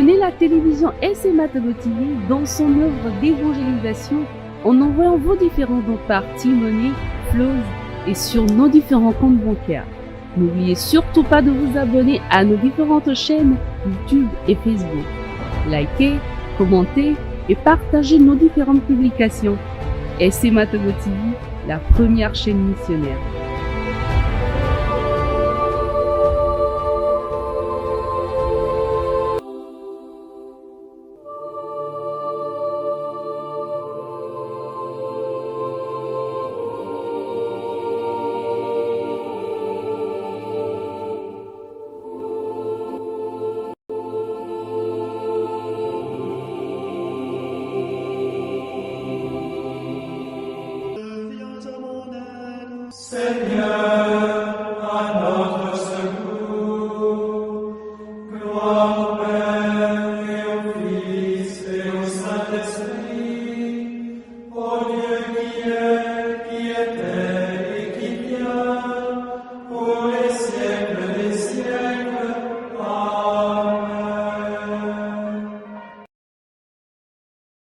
soutenez la télévision SMA Togo TV dans son œuvre d'évangélisation en envoyant vos différents dons par T-Money, Flows et sur nos différents comptes bancaires. N'oubliez surtout pas de vous abonner à nos différentes chaînes YouTube et Facebook. Likez, commentez et partagez nos différentes publications. SMA Togo TV, la première chaîne missionnaire.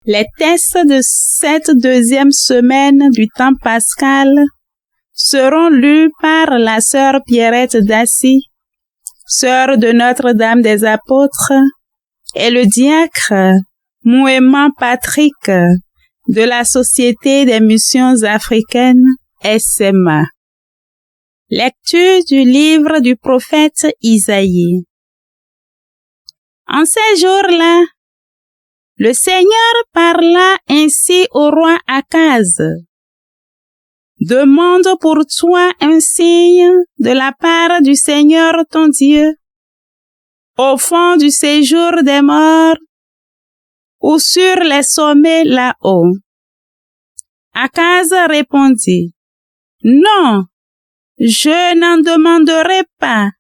Les textes de cette deuxième semaine du temps pascal seront lus par la sœur Pierrette Dassy, sœur de Notre-Dame des Apôtres, et le diacre Mouéman Patrick de la Société des Missions Africaines, SMA. Lecture du livre du prophète Isaïe. En ces jours-là, le Seigneur parla ainsi au roi Akaz. Demande pour toi un signe de la part du Seigneur ton Dieu, au fond du séjour des morts, ou sur les sommets là-haut. Akaz répondit, non, je n'en demanderai pas.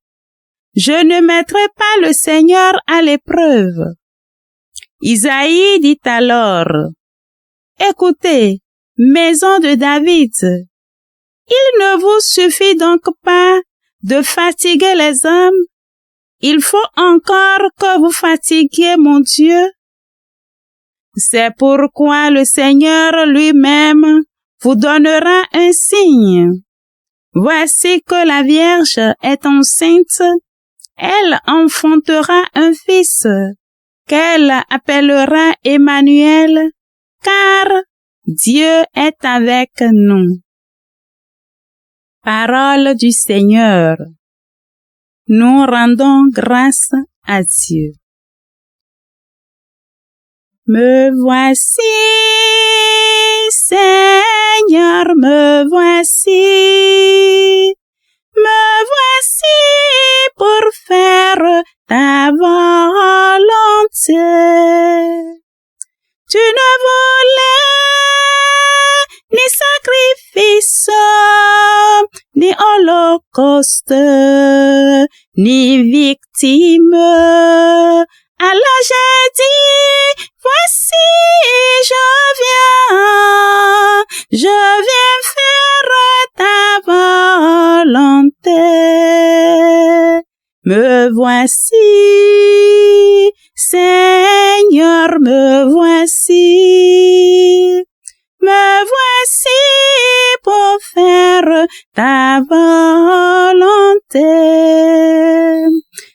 Je ne mettrai pas le Seigneur à l'épreuve. Isaïe dit alors, écoutez, maison de David, il ne vous suffit donc pas de fatiguer les hommes, il faut encore que vous fatiguiez mon Dieu. C'est pourquoi le Seigneur lui-même vous donnera un signe. Voici que la Vierge est enceinte, elle enfantera un fils, qu'elle appellera Emmanuel, car Dieu est avec nous. Parole du Seigneur. Nous rendons grâce à Dieu. Me voici, Seigneur, me voici. Me voici pour faire ta volonté. Tu ne voulais ni sacrifice, ni holocauste, ni victime. Alors j'ai dit, voici, je viens faire ta volonté. Me voici, Seigneur, me voici. Me voici pour faire ta volonté.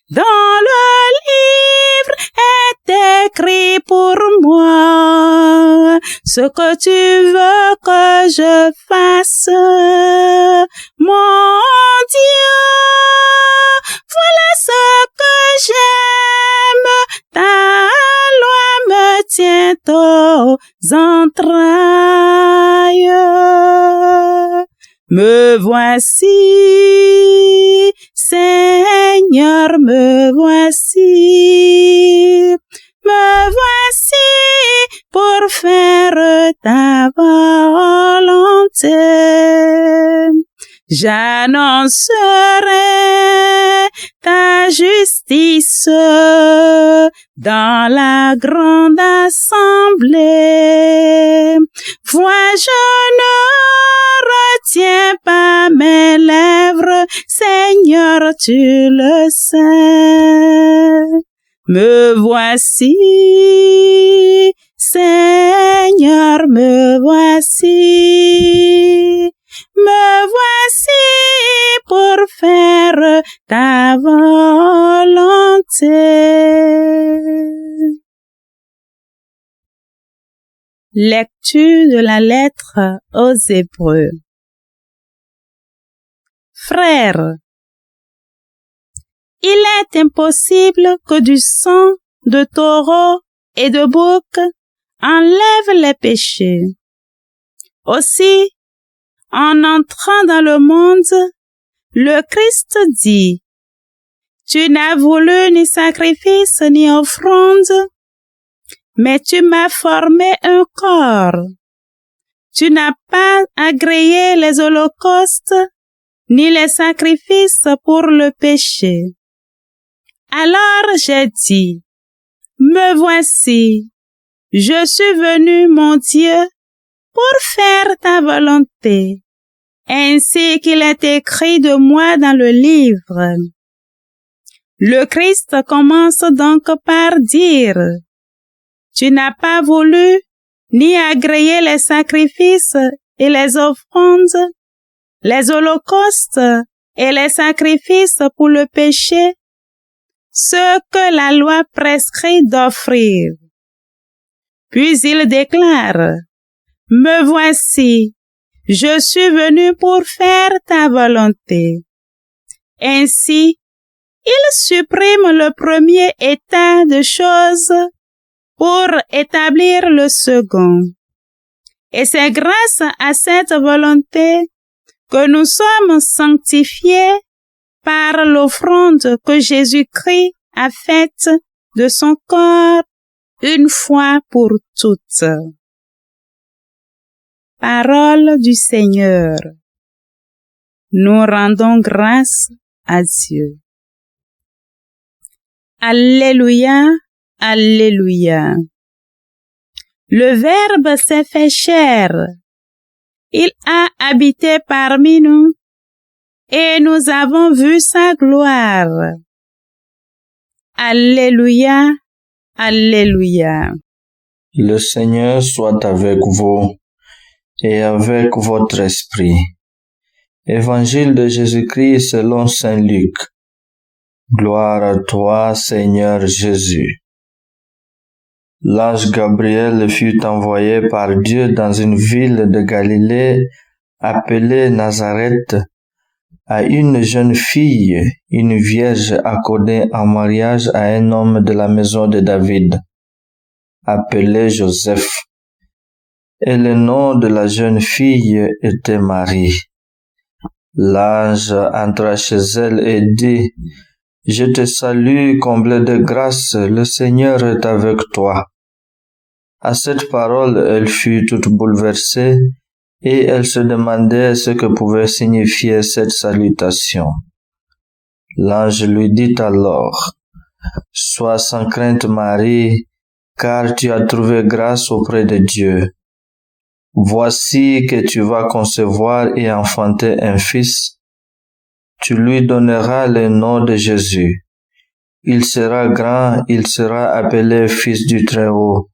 Dans le livre est écrit pour moi ce que tu veux que je fasse, mon Dieu. Voilà ce que j'aime, ta loi me tient aux entrailles. Me voici, Seigneur, me voici. Me voici pour faire ta volonté. J'annoncerai ta justice dans la grande assemblée. Vois, je ne retiens pas mes lèvres, Seigneur, tu le sais. Me voici, Seigneur, me voici. Me voici pour faire ta volonté. Lecture de la lettre aux Hébreux. Frères, il est impossible que du sang de taureau et de bouc enlève les péchés. Aussi, en entrant dans le monde, le Christ dit, « Tu n'as voulu ni sacrifice ni offrande, mais tu m'as formé un corps. Tu n'as pas agréé les holocaustes ni les sacrifices pour le péché. » Alors j'ai dit, « Me voici, je suis venu, mon Dieu, pour faire ta volonté, ainsi qu'il est écrit de moi dans le livre. » Le Christ commence donc par dire, « Tu n'as pas voulu ni agréé les sacrifices et les offrandes, les holocaustes et les sacrifices pour le péché, ce que la loi prescrit d'offrir. » Puis il déclare, « Me voici, je suis venu pour faire ta volonté. » Ainsi, il supprime le premier état de choses pour établir le second. Et c'est grâce à cette volonté que nous sommes sanctifiés par l'offrande que Jésus-Christ a faite de son corps une fois pour toutes. Parole du Seigneur. Nous rendons grâce à Dieu. Alléluia, alléluia. Le Verbe s'est fait chair. Il a habité parmi nous et nous avons vu sa gloire. Alléluia, alléluia. Le Seigneur soit avec vous et avec votre esprit. Évangile de Jésus-Christ selon saint Luc. Gloire à toi, Seigneur Jésus. L'ange Gabriel fut envoyé par Dieu dans une ville de Galilée appelée Nazareth à une jeune fille, une vierge accordée en mariage à un homme de la maison de David, appelé Joseph. Et le nom de la jeune fille était Marie. L'ange entra chez elle et dit, « Je te salue, comblée de grâce, le Seigneur est avec toi. » À cette parole, elle fut toute bouleversée et elle se demandait ce que pouvait signifier cette salutation. L'ange lui dit alors, « Sois sans crainte, Marie, car tu as trouvé grâce auprès de Dieu. Voici que tu vas concevoir et enfanter un fils. Tu lui donneras le nom de Jésus. Il sera grand, il sera appelé Fils du Très-Haut.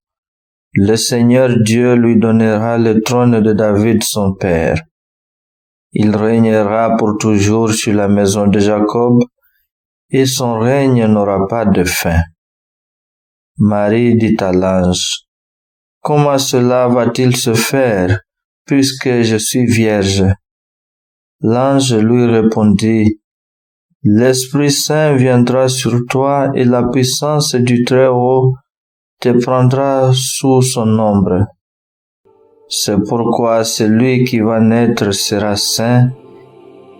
Le Seigneur Dieu lui donnera le trône de David son père. Il régnera pour toujours sur la maison de Jacob, et son règne n'aura pas de fin. » Marie dit à l'ange, « Comment cela va-t-il se faire, puisque je suis vierge? » L'ange lui répondit, « L'Esprit Saint viendra sur toi et la puissance du Très-Haut te prendra sous son ombre. C'est pourquoi celui qui va naître sera saint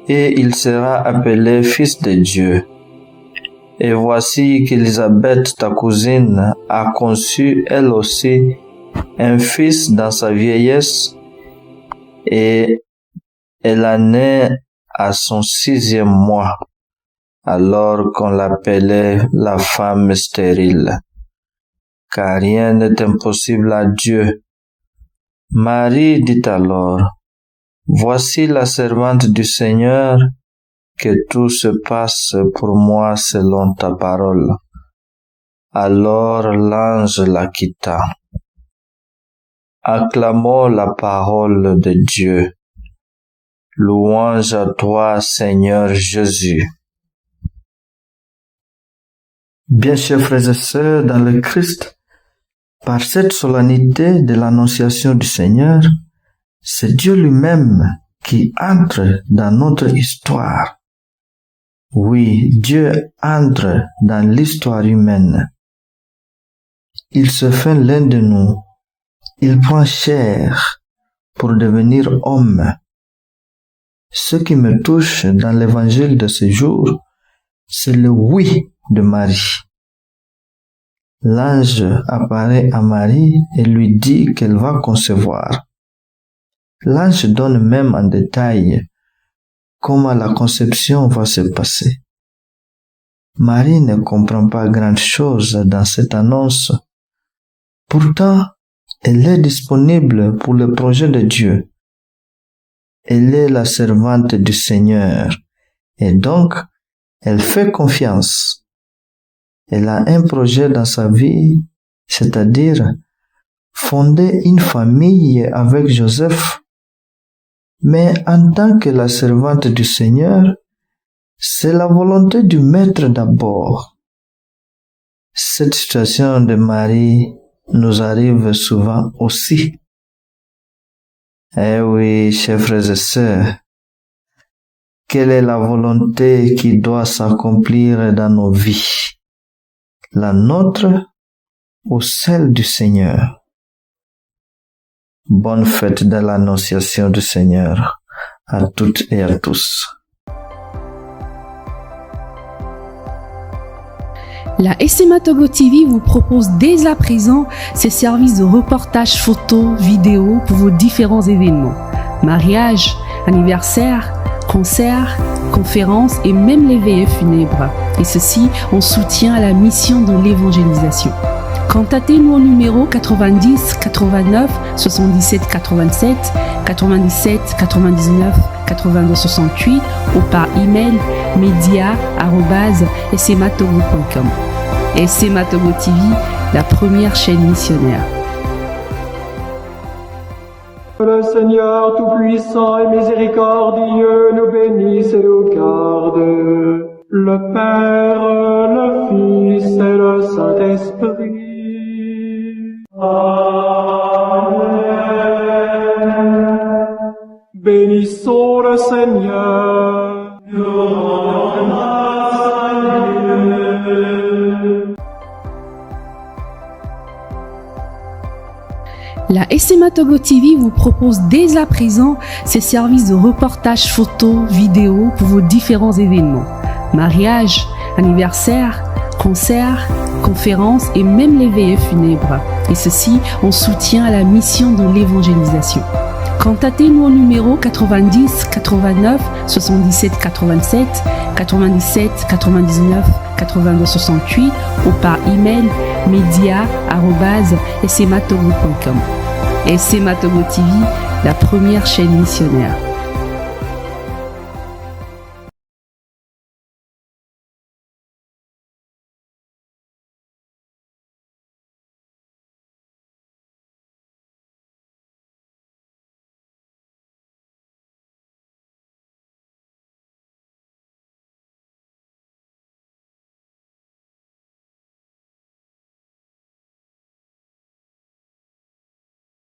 et il sera appelé Fils de Dieu. Et voici qu'Élisabeth, ta cousine, a conçu elle aussi un fils dans sa vieillesse et elle en est à son 6e mois, alors qu'on l'appelait la femme stérile. Car rien n'est impossible à Dieu. Marie dit alors, « Voici la servante du Seigneur, que tout se passe pour moi selon ta parole. » Alors l'ange la quitta. Acclamons la parole de Dieu. Louange à toi, Seigneur Jésus. Bien chers frères et sœurs dans le Christ, par cette solennité de l'annonciation du Seigneur, c'est Dieu lui-même qui entre dans notre histoire. Oui, Dieu entre dans l'histoire humaine. Il se fait l'un de nous. Il prend chair pour devenir homme. Ce qui me touche dans l'évangile de ce jour, c'est le oui de Marie. L'ange apparaît à Marie et lui dit qu'elle va concevoir. L'ange donne même en détail comment la conception va se passer. Marie ne comprend pas grand-chose dans cette annonce. Pourtant, elle est disponible pour le projet de Dieu. Elle est la servante du Seigneur et donc elle fait confiance. Elle a un projet dans sa vie, c'est-à-dire fonder une famille avec Joseph. Mais en tant que la servante du Seigneur, c'est la volonté du Maître d'abord. Cette situation de Marie nous arrive souvent aussi. Eh oui, chers frères et sœurs, quelle est la volonté qui doit s'accomplir dans nos vies? La nôtre ou celle du Seigneur? Bonne fête de l'annonciation du Seigneur à toutes et à tous. La SMA Togo TV vous propose dès à présent ses services de reportage photo, vidéo pour vos différents événements. Mariage, anniversaire, concerts, conférences et même les veillées funèbres. Et ceci en soutien à la mission de l'évangélisation. Contactez-nous au numéro 90 89 77 87 97 99 82 68 ou par email media@smatogo.com. SMA Togo TV, la première chaîne missionnaire. Le Seigneur Tout-Puissant et Miséricordieux nous bénisse et nous garde. Le Père, le Fils et le Saint-Esprit. Amen. Bénissons le Seigneur. Nous rendons grâce à Dieu. La SMA Togo TV vous propose dès à présent ses services de reportage photo, vidéo pour vos différents événements. Mariage, anniversaire, concerts, conférences et même les veillées funèbres. Et ceci en soutien à la mission de l'évangélisation. Contactez-nous au numéro 90 89 77 87 97 99 82 68 ou par email media@smatogo.com. SMA Togo TV, la première chaîne missionnaire.